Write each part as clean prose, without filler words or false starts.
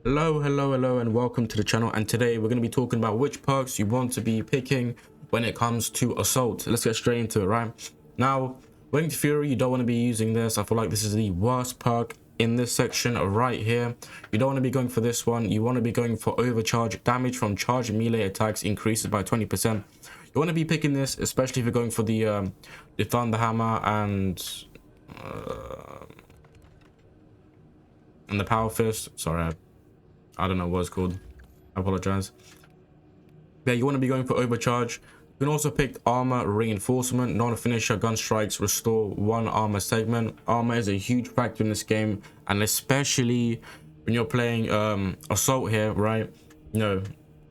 Hello, and welcome to the channel. And today we're going to be talking about which perks you want to be picking when it comes to assault. Let's get straight into it. Right now, winged fury, you don't want to be using this. I feel like this is the worst perk in this section right here. You don't want to be going for this one. You want to be going for overcharge. Damage from charged melee attacks increases by 20%. You want to be picking this, especially if you're going for the thunder hammer and the power fist. Sorry, I don't know what it's called. I apologize. Yeah, you want to be going for overcharge. You can also pick armor reinforcement, non-finisher gun strikes, restore one armor segment. Armor is a huge factor in this game, and especially when you're playing assault here, right? You know,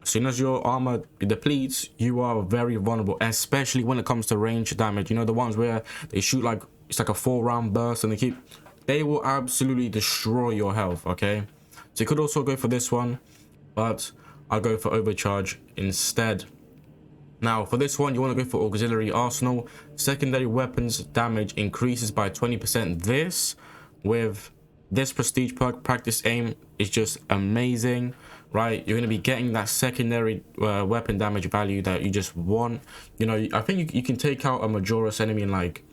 as soon as your armor depletes, you are very vulnerable, especially when it comes to range damage. You know, the ones where they shoot like it's like a 4-round burst and they will absolutely destroy your health. Okay, so you could also go for this one, but I'll go for overcharge instead. Now for this one, you want to go for auxiliary arsenal. Secondary weapons damage increases by 20%. This with this prestige perk, practice aim, is just amazing, right? You're going to be getting that secondary weapon damage value that you just want. You know, I think you can take out a Majora's enemy in like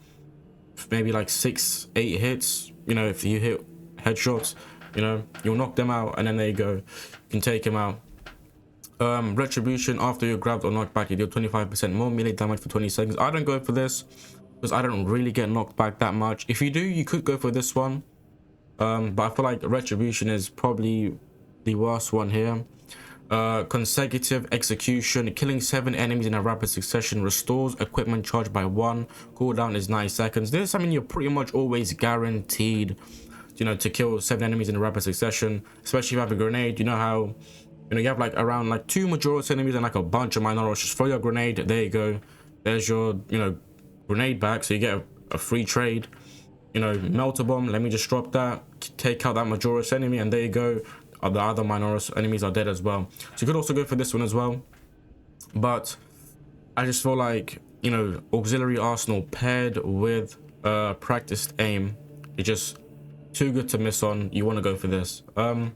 maybe like 6-8 hits. You know, if you hit headshots, you know, you'll knock them out, and then there you go, you can take him out. Retribution, after you're grabbed or knocked back, you deal 25% more melee damage for 20 seconds. I don't go for this because I don't really get knocked back that much. If you do, you could go for this one, but I feel like retribution is probably the worst one here. Consecutive execution, killing 7 enemies in a rapid succession restores equipment charged by 1. Cooldown is 9 seconds. This, I mean, you're pretty much always guaranteed, you know, to kill 7 enemies in a rapid succession, especially if you have a grenade. You know how, you know, you have like around like 2 Majora's enemies and like a bunch of minors. Just throw your grenade, there you go, there's your, you know, grenade back, so you get a free trade. You know, melt a bomb, let me just drop that, take out that Majora's enemy, and there you go, the other minors enemies are dead as well. So you could also go for this one as well, but I just feel like, you know, auxiliary arsenal paired with practiced aim is just too good to miss on. You want to go for this. I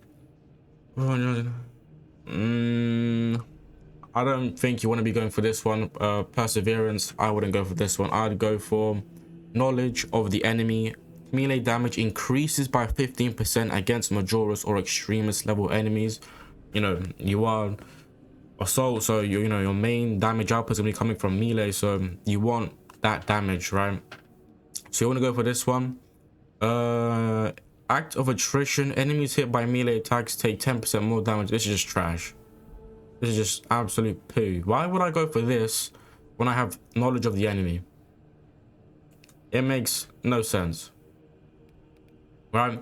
don't think you want to be going for this one. Perseverance, I wouldn't go for this one. I'd go for knowledge of the enemy. Melee damage increases by 15% against Majora's or extremist level enemies. You know, you are assault, so you know your main damage output is gonna be coming from melee, so you want that damage, right? So you want to go for this one. Act of attrition, enemies hit by melee attacks take 10% more damage. This is just trash. This is just absolute poo. Why would I go for this when I have knowledge of the enemy? It makes no sense. Right,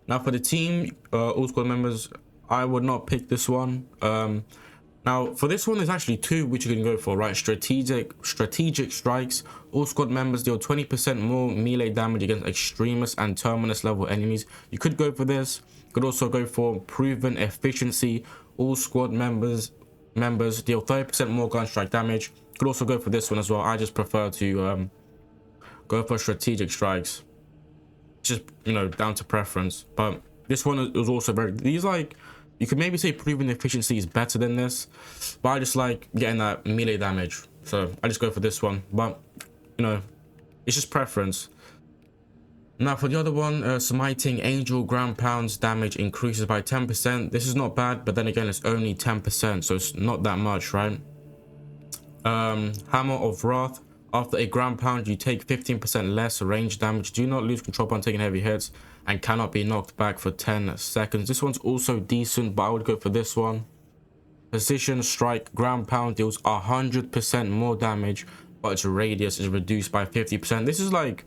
now for the team, all squad members, I would not pick this one. Now for this one, there's actually 2 which you can go for, right? Strategic strikes. All squad members deal 20% more melee damage against extremist and terminus level enemies. You could go for this. You could also go for proven efficiency. All squad members deal 30% more gun strike damage. You could also go for this one as well. I just prefer to go for strategic strikes. Just, you know, down to preference. But this one was also very, these, like, you could maybe say proven efficiency is better than this, but I just like getting that melee damage, so I just go for this one. But you know, it's just preference. Now for the other one, smiting angel, ground pounds damage increases by 10%. This is not bad, but then again, it's only 10%, so it's not that much, right? Hammer of wrath, after a ground pound you take 15% less range damage. Do not lose control upon taking heavy hits and cannot be knocked back for 10 seconds. This one's also decent, but I would go for this one. Precision strike, ground pound deals 100% more damage, but its radius is reduced by 50%. This is like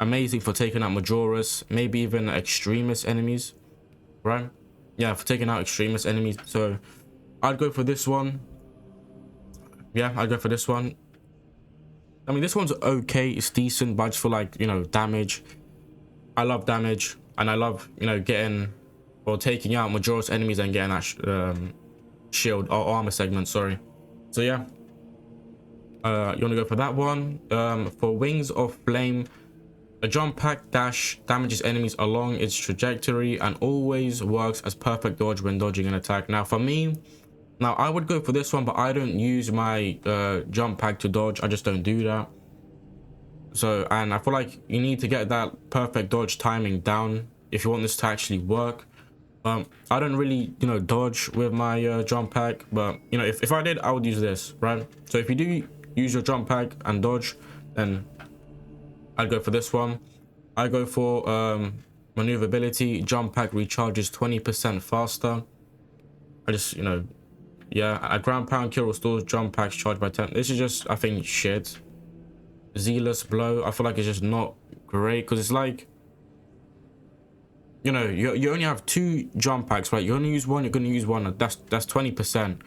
amazing for taking out Majora's, maybe even extremist enemies, right? Yeah, for taking out extremist enemies. So I'd go for this one. Yeah, I'd go for this one. I mean, this one's okay, it's decent, but I just feel like, you know, damage, I love damage, and I love, you know, getting or taking out Majora's enemies and getting that shield or armor segment, sorry. So yeah, you want to go for that one. For wings of flame, A jump pack dash damages enemies along its trajectory and always works as perfect dodge when dodging an attack. Now for me, now I would go for this one, but I don't use my jump pack to dodge. I just don't do that. So, and I feel like you need to get that perfect dodge timing down if you want this to actually work. I don't really, you know, dodge with my jump pack, but you know, if I did, I would use this, right? So if you do use your jump pack and dodge, then I'd go for this one. I go for maneuverability. Jump pack recharges 20% faster. I just, you know, yeah, a ground pound kill restores jump packs charged by 10. This is just, I think, shit. Zealous blow, I feel like it's just not great, because it's like, you know, you only have 2 jump packs, right? You only use one, you're going to use one. That's 20%.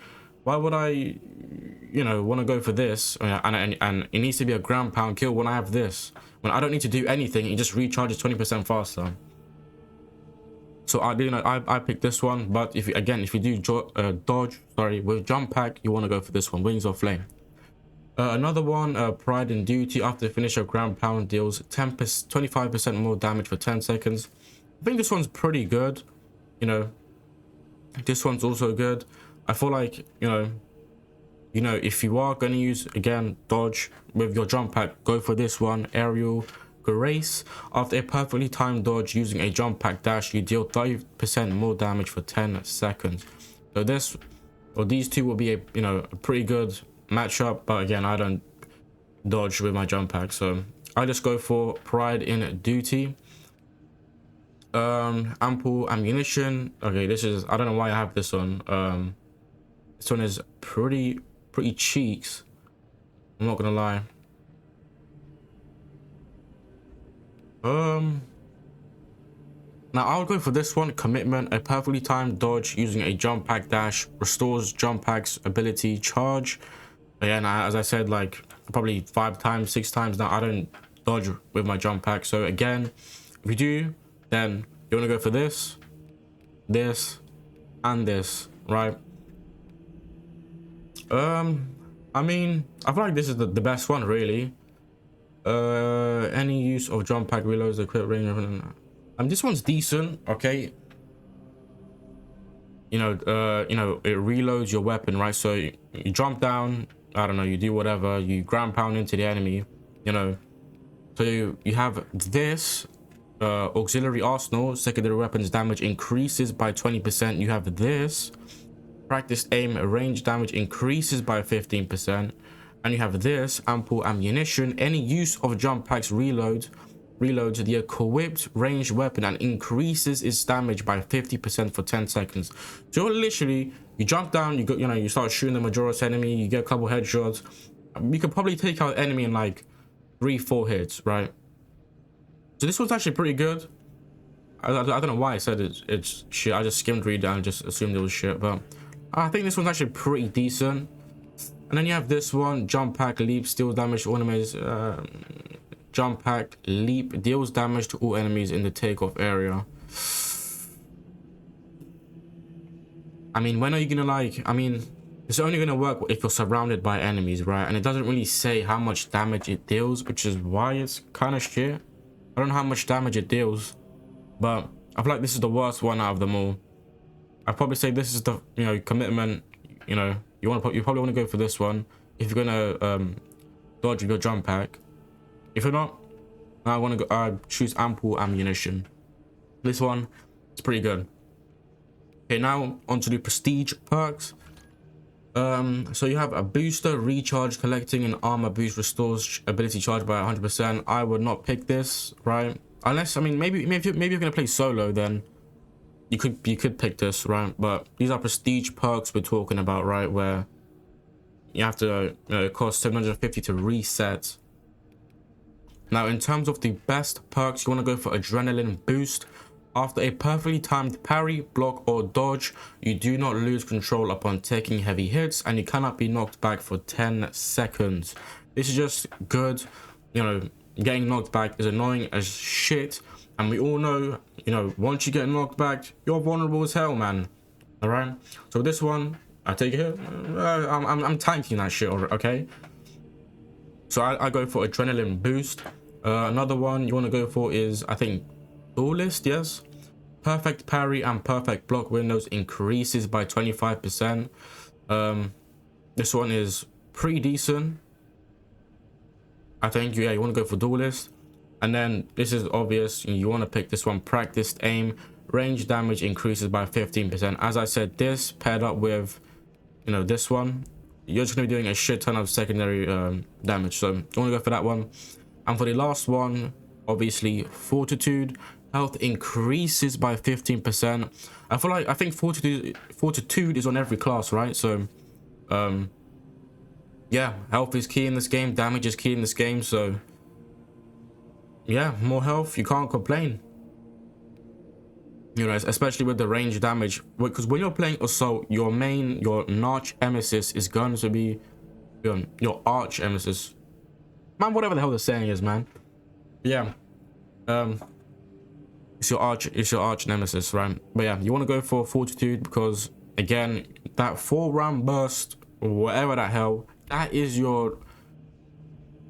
Why would I, you know, want to go for this? And it needs to be a ground pound kill when I have this, when I don't need to do anything. It just recharges 20% faster. So I picked this one. But if you do dodge, sorry, with jump pack, you want to go for this one, Wings of Flame. Another one, Pride and Duty. After finish, a ground pound deals 25% more damage for 10 seconds. I think this one's pretty good. You know, this one's also good. I feel like, you know, if you are going to use, again, dodge with your jump pack, go for this one, Aerial Grace. After a perfectly timed dodge using a jump pack dash, you deal 30% more damage for 10 seconds. So this, or these two, will be a, you know, a pretty good matchup. But again, I don't dodge with my jump pack, so I just go for Pride in Duty. Ample ammunition. Okay, this is, I don't know why I have this on. This one is pretty cheeks, I'm not gonna lie. Now I would go for this one, Commitment. A perfectly timed dodge using a jump pack dash restores jump pack's ability charge. Again, as I said, like probably 5 times, 6 times now, I don't dodge with my jump pack. So again, if you do, then you want to go for this, and this, right? I mean, I feel like this is the best one, really. Any use of jump pack reloads the crit range. This one's decent, okay. You know, it reloads your weapon, right? So you jump down, I don't know, you do whatever, you ground pound into the enemy, you know. So you have this auxiliary arsenal. Secondary weapons damage increases by 20%. You have this practiced aim range damage increases by 15%, and you have this ample ammunition. Any use of jump packs reloads the equipped ranged weapon and increases its damage by 50% for 10 seconds. So literally, you jump down, you start shooting the Majora's enemy, you get a couple headshots. You could probably take out enemy in like 3-4 hits, right? So this one's actually pretty good. I don't know why I said it's shit. I just skimmed read down and just assumed it was shit, but I think this one's actually pretty decent. And then you have this one, jump pack leap, steals damage to all enemies. Jump pack leap deals damage to all enemies in the takeoff area. I mean, when are you gonna it's only gonna work if you're surrounded by enemies, right? And it doesn't really say how much damage it deals, which is why it's kind of shit. I don't know how much damage it deals, but I feel like this is the worst one out of them all. I'd probably say this is the, commitment. You probably want to go for this one if you're gonna dodge with your jump pack. If you're not, I want to go choose ample ammunition. This one is pretty good. Okay, now onto the prestige perks. So you have a booster recharge. Collecting an armor boost restores ability charge by 100%. I would not pick this, right? Unless, maybe if you're gonna play solo, then you could pick this, right? But these are prestige perks we're talking about, right? Where you have to, it costs 750 to reset. Now, in terms of the best perks, you want to go for adrenaline boost. After a perfectly timed parry, block, or dodge, you do not lose control upon taking heavy hits, and you cannot be knocked back for 10 seconds. This is just good. Getting knocked back is annoying as shit, and we all know, once you get knocked back, you're vulnerable as hell, man. All right. So this one, I take it here. I'm tanking that shit, okay? So I go for adrenaline boost. Another one you want to go for is, I think, duelist. Yes, perfect parry and perfect block windows increases by 25%. This one is pretty decent, I think. Yeah, you want to go for duelist. And then this is obvious, you want to pick this one, practiced aim. Range damage increases by 15%. As I said, this paired up with, you know, this one, you're just going to be doing a shit ton of secondary damage. So you want to go for that one. And for the last one, obviously, fortitude. Health increases by 15%. I think fortitude is on every class, right? So yeah, health is key in this game, damage is key in this game. So yeah, more health, you can't complain, you know, especially with the range damage, because when you're playing assault, your arch emesis is going to be your arch emesis, man, whatever the hell the saying is, man. Yeah, it's your arch nemesis, right? But yeah, you want to go for fortitude because, again, that 4-round burst or whatever the hell, that is your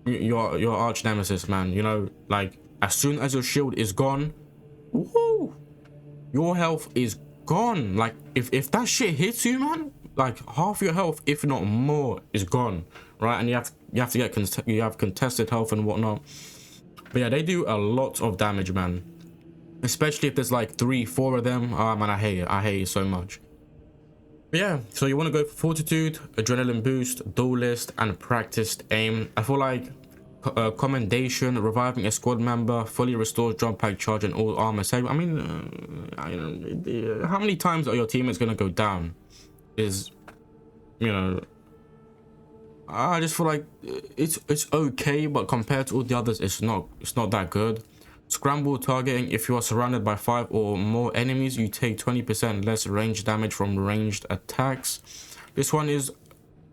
arch nemesis, man. You know, like, as soon as your shield is gone, woohoo, your health is gone. Like, if that shit hits you, man, like half your health, if not more, is gone, right? And you have to get contested health and whatnot. But yeah, they do a lot of damage, man, especially if there's like 3-4 of them. Oh man, I hate it so much. But yeah, so you want to go for fortitude, adrenaline boost, duelist, and practiced aim. I feel like commendation, reviving a squad member, fully restores jump pack charge and all armor save. I mean, how many times are your teammates gonna go down? Is, you know, I just feel like it's okay, but compared to all the others, it's not that good. Scramble targeting. If you are surrounded by 5 or more enemies, you take 20% less range damage from ranged attacks. This one is,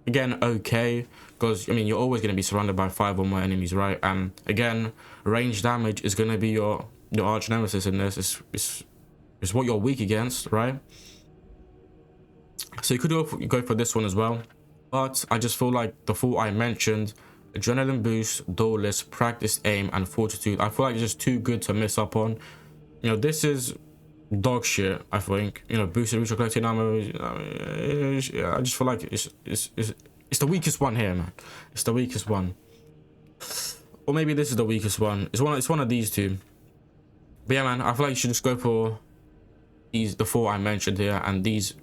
again, okay, because, I mean, you're always going to be surrounded by 5 or more enemies, right? And again, range damage is going to be your arch nemesis in this. It's what you're weak against, right? So you could go for this one as well, but I just feel like the 4 I mentioned, adrenaline boost, duelist, practice aim, and fortitude, I feel like it's just too good to miss up on. You know, this is dog shit, I think. You know, boosted reach collecting ammo. I just feel like it's the weakest one here, man. It's the weakest one, or maybe this is the weakest one. It's one of these two. But yeah, man, I feel like you should just go for the 4 I mentioned here, and these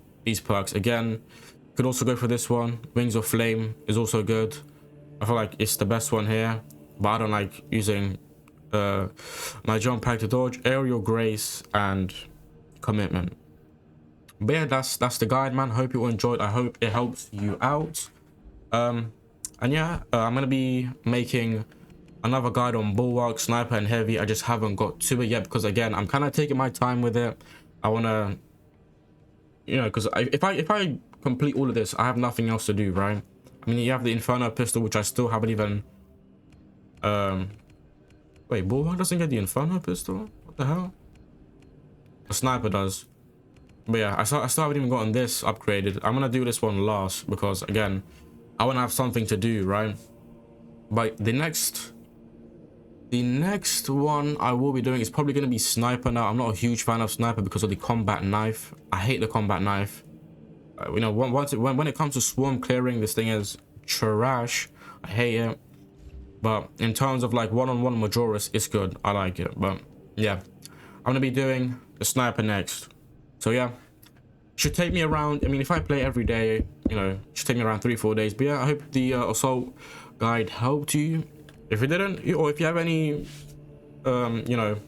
perks. Again, you could also go for this one. Wings of Flame is also good. I feel like it's the best one here, but I don't like using my jump pack to dodge, aerial grace, and commitment. But yeah, that's the guide, man. Hope you all enjoyed. I hope it helps you out. And yeah, I'm gonna be making another guide on bulwark, sniper, and heavy. I just haven't got to it yet because, again, I'm kind of taking my time with it. I wanna, you know, because if I complete all of this, I have nothing else to do, right? I mean, you have the Inferno pistol, which I still haven't even... Wait, bulwark doesn't get the Inferno pistol? What the hell? The sniper does. But yeah, I still haven't even gotten this upgraded. I'm gonna do this one last because, again, I want to have something to do, right? But the next one I will be doing is probably going to be sniper. Now, I'm not a huge fan of sniper because of the combat knife. I hate the combat knife. You know, when it comes to swarm clearing, this thing is trash. I hate it. But in terms of like one-on-one Majoris, it's good. I like it. But yeah, I'm gonna be doing the sniper next. So yeah, should take me around, I mean, if I play every day, you know, should take me around 3-4 days. But yeah, I hope the assault guide helped you. If it didn't, or if you have any you know,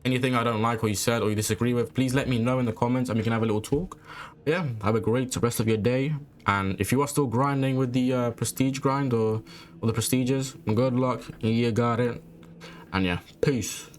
anything I don't like or you said or you disagree with, please let me know in the comments and we can have a little talk. Yeah, have a great rest of your day, and if you are still grinding with the prestige grind or the prestiges, good luck, you got it. And yeah, peace.